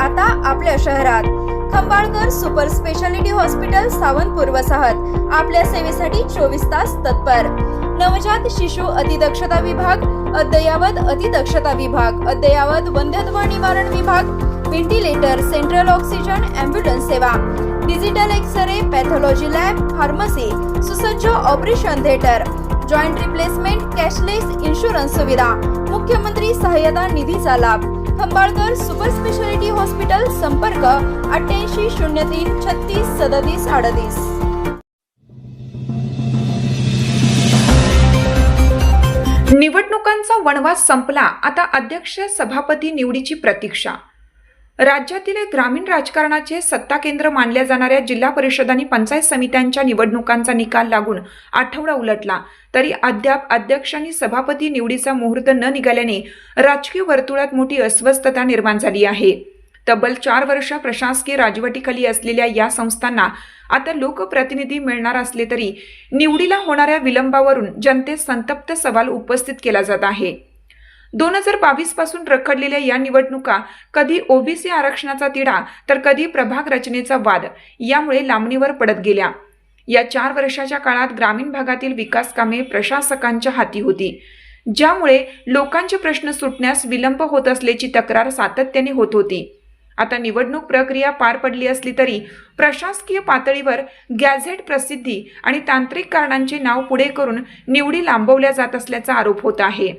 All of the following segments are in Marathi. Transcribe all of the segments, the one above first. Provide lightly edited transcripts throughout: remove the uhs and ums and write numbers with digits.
आता आपल्या शहरात Khambalkar super speciality hospital Sawantpur वसाहत आपल्या सेवेसाठी 24 तास तत्पर। नवजात शिशु अतिदक्षता विभाग, अद्ययावत अतिदक्षता विभाग, अद्ययावत वंध्यत्व निवारण विभाग, व्हेंटिलेटर, सेंट्रल ऑक्सिजन, ॲम्ब्युलन्स सेवा, digital X-ray, pathology lab, pharmacy, सुसज्ज operation theatre, joint replacement, cashless insurance सुविधा, मुख्यमंत्री सहाय्यता निधीचा लाभ। खंबाळकर सुपर स्पेशालिटी हॉस्पिटल, संपर्क 88 03 36 37 38। निवडणुकांचा वनवास संपला, आता अध्यक्ष सभापती निवडीची प्रतीक्षा। राज्यातील ग्रामीण राजकारणाचे सत्ता केंद्र मानल्या जाणाऱ्या जिल्हा परिषद आणि पंचायत समित्यांच्या निवडणुकांचा निकाल लागून आठवडा उलटला तरी अद्याप अध्यक्ष आणि सभापती निवडीचा मुहूर्त न निघाल्याने राजकीय वर्तुळात मोठी अस्वस्थता निर्माण झाली आहे। तब्बल 4 वर्ष प्रशासकीय राजवटीखाली असलेल्या या संस्थांना आता लोकप्रतिनिधी मिळणार असले तरी निवडीला होणाऱ्या विलंबावरून जनतेत संतप्त सवाल उपस्थित केला जात आहे। 2022 पासून रखडलेल्या या निवडणुका कधी ओबीसी आरक्षणाचा तिढा तर कधी प्रभाग रचनेचा वाद यामुळे लांबणीवर पडत गेल्या। या 4 वर्षाच्या काळात ग्रामीण भागातील विकास कामे प्रशासकांच्या हाती होती, ज्यामुळे लोकांचे प्रश्न सुटण्यास विलंब होत असल्याची तक्रार सातत्याने होत होती। आता निवडणूक प्रक्रिया पार पडली असली तरी प्रशासकीय पातळीवर गॅझेट प्रसिद्धी आणि तांत्रिक कारणांचे नाव पुढे करून निवडी लांबवल्या जात असल्याचा आरोप होत आहे।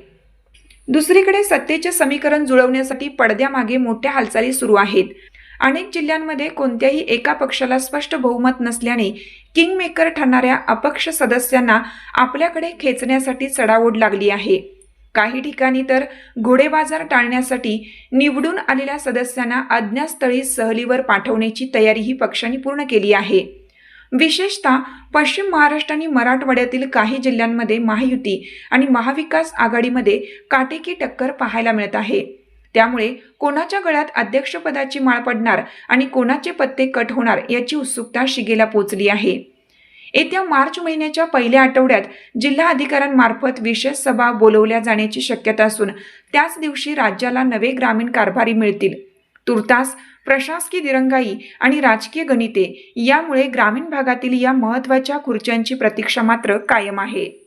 दुसरीकडे सत्तेचे समीकरण जुळवण्यासाठी पडद्यामागे मोठ्या हालचाली सुरू आहेत। अनेक जिल्ह्यांमध्ये कोणत्याही एका पक्षाला स्पष्ट बहुमत नसल्याने किंगमेकर ठरणाऱ्या अपक्ष सदस्यांना आपल्याकडे खेचण्यासाठी चढाओढ लागली आहे। काही ठिकाणी तर घोडेबाजार टाळण्यासाठी निवडून आलेल्या सदस्यांना अज्ञातस्थळी सहलीवर पाठवण्याची तयारीही पक्षांनी पूर्ण केली आहे। विशेषतः पश्चिम महाराष्ट्र आणि मराठवाड्यातील काही जिल्ह्यांमध्ये महायुती आणि महाविकास आघाडीमध्ये काटेकी टक्कर पाहायला मिळत आहे। त्यामुळे कोणाच्या गळ्यात अध्यक्षपदाची माळ पडणार आणि कोणाचे पत्ते कट होणार याची उत्सुकता शिगेला पोहोचली आहे। येत्या मार्च महिन्याच्या पहिल्या आठवड्यात जिल्हा अधिकाऱ्यांमार्फत विशेष सभा बोलवल्या जाण्याची शक्यता असून त्याच दिवशी राज्याला नवे ग्रामीण कारभारी मिळतील। तुर्तास प्रशासकीय दिरंगाई आणि राजकीय गणिते यामुळे ग्रामीण भागातील या महत्त्वाच्या खुर्च्यांची प्रतीक्षा मात्र कायम आहे।